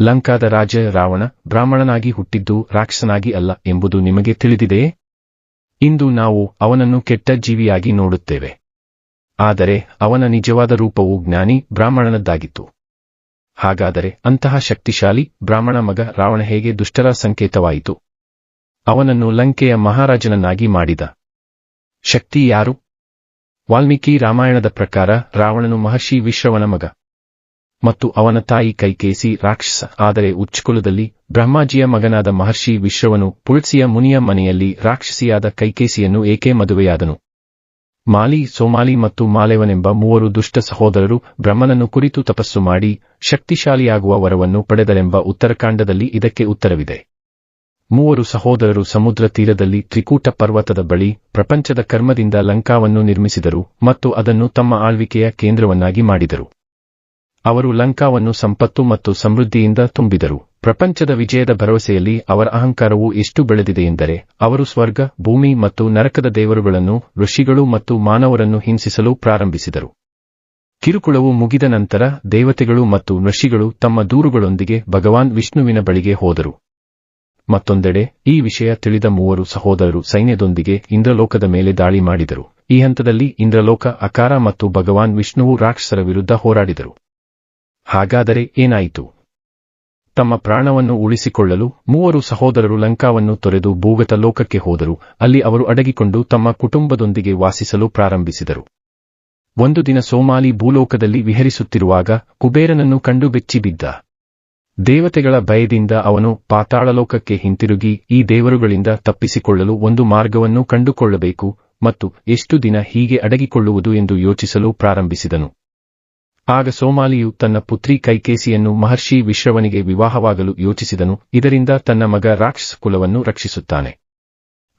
ಲಂಕಾದ ರಾಜ ರಾವಣ ಬ್ರಾಹ್ಮಣನಾಗಿ ಹುಟ್ಟಿದ್ದು ರಾಕ್ಷಸನಾಗಿ ಅಲ್ಲ ಎಂಬುದು ನಿಮಗೆ ತಿಳಿದಿದೆಯೇ? ಇಂದು ನಾವು ಅವನನ್ನು ಕೆಟ್ಟ ಜೀವಿಯಾಗಿ ನೋಡುತ್ತೇವೆ. ಆದರೆ ಅವನ ನಿಜವಾದ ರೂಪವು ಜ್ಞಾನಿ ಬ್ರಾಹ್ಮಣನದ್ದಾಗಿತ್ತು. ಹಾಗಾದರೆ ಅಂತಹ ಶಕ್ತಿಶಾಲಿ ಬ್ರಾಹ್ಮಣ ಮಗ ರಾವಣ ಹೇಗೆ ದುಷ್ಟರ ಸಂಕೇತವಾಯಿತು? ಅವನನ್ನು ಲಂಕೆಯ ಮಹಾರಾಜನನ್ನಾಗಿ ಮಾಡಿದ ಶಕ್ತಿ ಯಾರು? ವಾಲ್ಮೀಕಿ ರಾಮಾಯಣದ ಪ್ರಕಾರ ರಾವಣನು ಮಹರ್ಷಿ ವಿಶ್ರವನ ಮಗ ಮತ್ತು ಅವನ ತಾಯಿ ಕೈಕೇಸಿ ರಾಕ್ಷಸ. ಆದರೆ ಉಚ್ಚಕುಲದಲ್ಲಿ ಬ್ರಹ್ಮಾಜಿಯ ಮಗನಾದ ಮಹರ್ಷಿ ವಿಶ್ರವನು ಪುಳ್ಸಿಯ ಮುನಿಯ ಮನೆಯಲ್ಲಿ ರಾಕ್ಷಸಿಯಾದ ಕೈಕೇಸಿಯನ್ನು ಏಕೆ ಮದುವೆಯಾದನು? ಮಾಲಿ, ಸೋಮಾಲಿ ಮತ್ತು ಮಾಲೇವನೆಂಬ 3 ದುಷ್ಟ ಸಹೋದರರು ಬ್ರಹ್ಮನನ್ನು ಕುರಿತು ತಪಸ್ಸು ಮಾಡಿ ಶಕ್ತಿಶಾಲಿಯಾಗುವ ವರವನ್ನು ಪಡೆದರೆಂಬ ಉತ್ತರಕಾಂಡದಲ್ಲಿ ಇದಕ್ಕೆ ಉತ್ತರವಿದೆ. 3 ಸಹೋದರರು ಸಮುದ್ರ ತೀರದಲ್ಲಿ ತ್ರಿಕೂಟ ಪರ್ವತದ ಬಳಿ ಪ್ರಪಂಚದ ಕರ್ಮದಿಂದ ಲಂಕಾವನ್ನು ನಿರ್ಮಿಸಿದರು ಮತ್ತು ಅದನ್ನು ತಮ್ಮ ಆಳ್ವಿಕೆಯ ಕೇಂದ್ರವನ್ನಾಗಿ ಮಾಡಿದರು. ಅವರು ಲಂಕಾವನ್ನು ಸಂಪತ್ತು ಮತ್ತು ಸಮೃದ್ಧಿಯಿಂದ ತುಂಬಿದರು. ಪ್ರಪಂಚದ ವಿಜಯದ ಭರವಸೆಯಲ್ಲಿ ಅವರ ಅಹಂಕಾರವು ಎಷ್ಟು ಬೆಳೆದಿದೆಯೆಂದರೆ ಅವರು ಸ್ವರ್ಗ, ಭೂಮಿ ಮತ್ತು ನರಕದ ದೇವರುಗಳನ್ನು, ಋಷಿಗಳು ಮತ್ತು ಮಾನವರನ್ನು ಹಿಂಸಿಸಲು ಪ್ರಾರಂಭಿಸಿದರು. ಕಿರುಕುಳವು ಮುಗಿದ ನಂತರ ದೇವತೆಗಳು ಮತ್ತು ಋಷಿಗಳು ತಮ್ಮ ದೂರುಗಳೊಂದಿಗೆ ಭಗವಾನ್ ವಿಷ್ಣುವಿನ ಬಳಿಗೆ ಹೋದರು. ಮತ್ತೊಂದೆಡೆ ಈ ವಿಷಯ ತಿಳಿದ 3 ಸಹೋದರರು ಸೈನ್ಯದೊಂದಿಗೆ ಇಂದ್ರಲೋಕದ ಮೇಲೆ ದಾಳಿ ಮಾಡಿದರು. ಈ ಹಂತದಲ್ಲಿ ಇಂದ್ರಲೋಕ, ಅಕಾರ ಮತ್ತು ಭಗವಾನ್ ವಿಷ್ಣುವು ರಾಕ್ಷಸರ ವಿರುದ್ಧ ಹೋರಾಡಿದರು. ಹಾಗಾದರೆ ಏನಾಯಿತು? ತಮ್ಮ ಪ್ರಾಣವನ್ನು ಉಳಿಸಿಕೊಳ್ಳಲು 3 ಸಹೋದರರು ಲಂಕಾವನ್ನು ತೊರೆದು ಭೂಗತ ಲೋಕಕ್ಕೆ ಹೋದರು. ಅಲ್ಲಿ ಅವರು ಅಡಗಿಕೊಂಡು ತಮ್ಮ ಕುಟುಂಬದೊಂದಿಗೆ ವಾಸಿಸಲು ಪ್ರಾರಂಭಿಸಿದರು. ಒಂದು ದಿನ ಸೋಮಾಲಿ ಭೂಲೋಕದಲ್ಲಿ ವಿಹರಿಸುತ್ತಿರುವಾಗ ಕುಬೇರನನ್ನು ಕಂಡು ಬೆಚ್ಚಿಬಿದ್ದ. ದೇವತೆಗಳ ಭಯದಿಂದ ಅವನು ಪಾತಾಳಲೋಕಕ್ಕೆ ಹಿಂತಿರುಗಿ ಈ ದೇವರುಗಳಿಂದ ತಪ್ಪಿಸಿಕೊಳ್ಳಲು ಒಂದು ಮಾರ್ಗವನ್ನು ಕಂಡುಕೊಳ್ಳಬೇಕು ಮತ್ತು ಎಷ್ಟು ದಿನ ಹೀಗೆ ಅಡಗಿಕೊಳ್ಳುವುದು ಎಂದು ಯೋಚಿಸಲು ಪ್ರಾರಂಭಿಸಿದನು. ಆಗ ಸೋಮಾಲಿಯು ತನ್ನ ಪುತ್ರಿ ಕೈಕೇಸಿಯನ್ನು ಮಹರ್ಷಿ ವಿಶ್ರವನಿಗೆ ವಿವಾಹವಾಗಲು ಯೋಚಿಸಿದನು. ಇದರಿಂದ ತನ್ನ ಮಗ ರಾಕ್ಷಸ ಕುಲವನ್ನು ರಕ್ಷಿಸುತ್ತಾನೆ.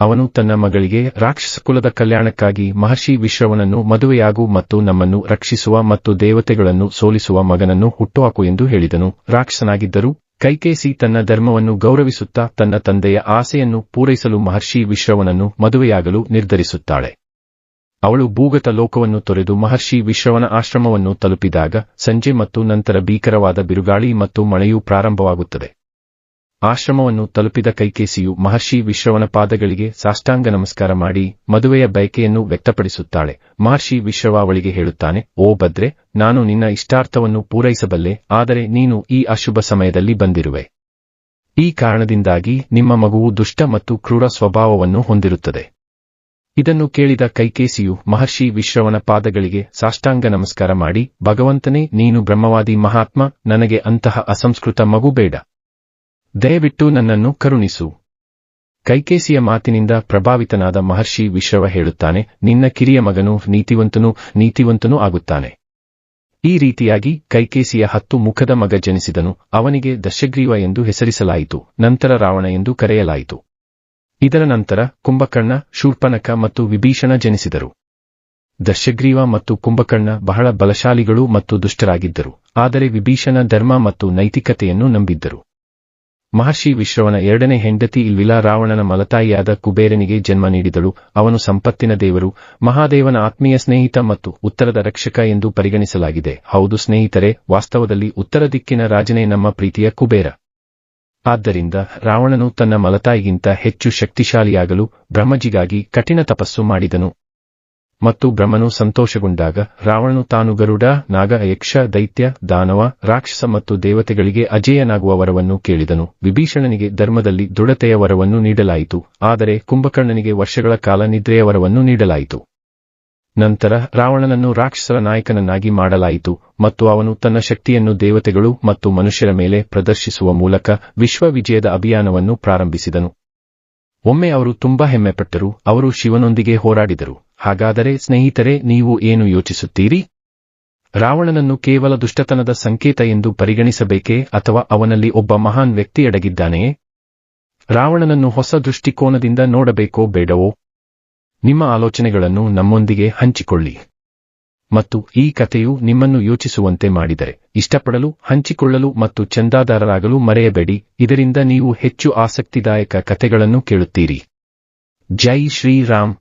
ಅವನು ತನ್ನ ಮಗಳಿಗೆ ರಾಕ್ಷಸ ಕುಲದ ಕಲ್ಯಾಣಕ್ಕಾಗಿ ಮಹರ್ಷಿ ವಿಶ್ರವನನ್ನು ಮದುವೆಯಾಗು ಮತ್ತು ನಮ್ಮನ್ನು ರಕ್ಷಿಸುವ ಮತ್ತು ದೇವತೆಗಳನ್ನು ಸೋಲಿಸುವ ಮಗನನ್ನು ಹುಟ್ಟುಹಾಕು ಎಂದು ಹೇಳಿದನು. ರಾಕ್ಷಸನಾಗಿದ್ದರೂ ಕೈಕೇಸಿ ತನ್ನ ಧರ್ಮವನ್ನು ಗೌರವಿಸುತ್ತಾ ತನ್ನ ತಂದೆಯ ಆಸೆಯನ್ನು ಪೂರೈಸಲು ಮಹರ್ಷಿ ವಿಶ್ರವನನ್ನು ಮದುವೆಯಾಗಲು ನಿರ್ಧರಿಸುತ್ತಾಳೆ. ಅವಳು ಭೂಗತ ಲೋಕವನ್ನು ತೊರೆದು ಮಹರ್ಷಿ ವಿಶ್ರವನ ಆಶ್ರಮವನ್ನು ತಲುಪಿದಾಗ ಸಂಜೆ ಮತ್ತು ನಂತರ ಭೀಕರವಾದ ಬಿರುಗಾಳಿ ಮತ್ತು ಮಳೆಯೂ ಪ್ರಾರಂಭವಾಗುತ್ತದೆ. ಆಶ್ರಮವನ್ನು ತಲುಪಿದ ಕೈಕೇಸಿಯು ಮಹರ್ಷಿ ವಿಶ್ರವನ ಪಾದಗಳಿಗೆ ಸಾಷ್ಟಾಂಗ ನಮಸ್ಕಾರ ಮಾಡಿ ಮದುವೆಯ ಬಯಕೆಯನ್ನು ವ್ಯಕ್ತಪಡಿಸುತ್ತಾಳೆ. ಮಹರ್ಷಿ ವಿಶ್ರವ ಅವಳಿಗೆ ಹೇಳುತ್ತಾನೆ, ಓ ಭದ್ರೆ, ನಾನು ನಿನ್ನ ಇಷ್ಟಾರ್ಥವನ್ನು ಪೂರೈಸಬಲ್ಲೆ, ಆದರೆ ನೀನು ಈ ಅಶುಭ ಸಮಯದಲ್ಲಿ ಬಂದಿರುವೆ. ಈ ಕಾರಣದಿಂದಾಗಿ ನಿಮ್ಮ ಮಗುವು ದುಷ್ಟ ಮತ್ತು ಕ್ರೂರ ಸ್ವಭಾವವನ್ನು ಹೊಂದಿರುತ್ತದೆ. ಇದನ್ನು ಕೇಳಿದ ಕೈಕೇಸಿಯು ಮಹರ್ಷಿ ವಿಶ್ರವನ ಪಾದಗಳಿಗೆ ಸಾಷ್ಟಾಂಗ ನಮಸ್ಕಾರ ಮಾಡಿ, ಭಗವಂತನೇ, ನೀನು ಬ್ರಹ್ಮವಾದಿ ಮಹಾತ್ಮ, ನನಗೆ ಅಂತಹ ಅಸಂಸ್ಕೃತ ಮಗು ಬೇಡ. ದಯವಿಟ್ಟು ನನ್ನನ್ನು ಕರುಣಿಸು. ಕೈಕೇಸಿಯ ಮಾತಿನಿಂದ ಪ್ರಭಾವಿತನಾದ ಮಹರ್ಷಿ ವಿಶ್ರವ ಹೇಳುತ್ತಾನೆ, ನಿನ್ನ ಕಿರಿಯ ಮಗನು ನೀತಿವಂತನೂ ಆಗುತ್ತಾನೆ. ಈ ರೀತಿಯಾಗಿ ಕೈಕೇಸಿಯ 10 ಮುಖದ ಮಗ ಜನಿಸಿದನು. ಅವನಿಗೆ ದಶಗ್ರೀವ ಎಂದು ಹೆಸರಿಸಲಾಯಿತು. ನಂತರ ರಾವಣ ಎಂದು ಕರೆಯಲಾಯಿತು. ಇದರ ನಂತರ ಕುಂಭಕರ್ಣ, ಶೂರ್ಪನಖ ಮತ್ತು ವಿಭೀಷಣ ಜನಿಸಿದರು. ದಶಗ್ರೀವ ಮತ್ತು ಕುಂಭಕರ್ಣ ಬಹಳ ಬಲಶಾಲಿಗಳು ಮತ್ತು ದುಷ್ಟರಾಗಿದ್ದರು. ಆದರೆ ವಿಭೀಷಣ ಧರ್ಮ ಮತ್ತು ನೈತಿಕತೆಯನ್ನು ನಂಬಿದ್ದರು. ಮಹರ್ಷಿ ವಿಶ್ರವನ 2ನೇ ಹೆಂಡತಿ ಇಲ್ವಿಲಾ ರಾವಣನ ಮಲತಾಯಿಯಾದ ಕುಬೇರನಿಗೆ ಜನ್ಮ ನೀಡಿದಳು. ಅವನು ಸಂಪತ್ತಿನ ದೇವರು, ಮಹಾದೇವನ ಆತ್ಮೀಯ ಸ್ನೇಹಿತ ಮತ್ತು ಉತ್ತರದ ರಕ್ಷಕ ಎಂದು ಪರಿಗಣಿಸಲಾಗಿದೆ. ಹೌದು ಸ್ನೇಹಿತರೆ, ವಾಸ್ತವದಲ್ಲಿ ಉತ್ತರ ದಿಕ್ಕಿನ ರಾಜನೇ ನಮ್ಮ ಪ್ರೀತಿಯ ಕುಬೇರ. ಆದ್ದರಿಂದ ರಾವಣನು ತನ್ನ ಮಲತಾಯಿಗಿಂತ ಹೆಚ್ಚು ಶಕ್ತಿಶಾಲಿಯಾಗಲು ಬ್ರಹ್ಮಜಿಗಾಗಿ ಕಠಿಣ ತಪಸ್ಸು ಮಾಡಿದನು. ಮತ್ತು ಬ್ರಹ್ಮನು ಸಂತೋಷಗೊಂಡಾಗ ರಾವಣನು ತಾನು ಗರುಡ, ನಾಗ, ಯಕ್ಷ, ದೈತ್ಯ, ದಾನವ, ರಾಕ್ಷಸ ಮತ್ತು ದೇವತೆಗಳಿಗೆ ಅಜೇಯನಾಗುವ ವರವನ್ನು ಕೇಳಿದನು. ವಿಭೀಷಣನಿಗೆ ಧರ್ಮದಲ್ಲಿ ದೃಢತೆಯ ವರವನ್ನು ನೀಡಲಾಯಿತು, ಆದರೆ ಕುಂಭಕರ್ಣನಿಗೆ ವರ್ಷಗಳ ಕಾಲ ನಿದ್ರೆಯ ವರವನ್ನು ನೀಡಲಾಯಿತು. ನಂತರ ರಾವಣನನ್ನು ರಾಕ್ಷಸರ ನಾಯಕನನ್ನಾಗಿ ಮಾಡಲಾಯಿತು ಮತ್ತು ಅವನು ತನ್ನ ಶಕ್ತಿಯನ್ನು ದೇವತೆಗಳು ಮತ್ತು ಮನುಷ್ಯರ ಮೇಲೆ ಪ್ರದರ್ಶಿಸುವ ಮೂಲಕ ವಿಶ್ವ ವಿಜಯದ ಅಭಿಯಾನವನ್ನು ಪ್ರಾರಂಭಿಸಿದನು. ಒಮ್ಮೆ ಅವರು ತುಂಬಾ ಹೆಮ್ಮೆಪಟ್ಟರು. ಅವರು ಶಿವನೊಂದಿಗೆ ಹೋರಾಡಿದರು. ಹಾಗಾದರೆ ಸ್ನೇಹಿತರೆ, ನೀವು ಏನು ಯೋಚಿಸುತ್ತೀರಿ? ರಾವಣನನ್ನು ಕೇವಲ ದುಷ್ಟತನದ ಸಂಕೇತ ಎಂದು ಪರಿಗಣಿಸಬೇಕೇ ಅಥವಾ ಅವನಲ್ಲಿ ಒಬ್ಬ ಮಹಾನ್ ವ್ಯಕ್ತಿ ಅಡಗಿದ್ದಾನೆಯೇ? ರಾವಣನನ್ನು ಹೊಸ ದೃಷ್ಟಿಕೋನದಿಂದ ನೋಡಬೇಕೋ ಬೇಡವೋ? ನಿಮ್ಮ ಆಲೋಚನೆಗಳನ್ನು ನಮ್ಮೊಂದಿಗೆ ಹಂಚಿಕೊಳ್ಳಿ. ಮತ್ತು ಈ ಕಥೆಯು ನಿಮ್ಮನ್ನು ಯೋಚಿಸುವಂತೆ ಮಾಡಿದರೆ ಇಷ್ಟಪಡಲು, ಹಂಚಿಕೊಳ್ಳಲು ಮತ್ತು ಚಂದಾದಾರರಾಗಲು ಮರೆಯಬೇಡಿ. ಇದರಿಂದ ನೀವು ಹೆಚ್ಚು ಆಸಕ್ತಿದಾಯಕ ಕಥೆಗಳನ್ನು ಕೇಳುತ್ತೀರಿ. ಜೈ ಶ್ರೀರಾಮ್.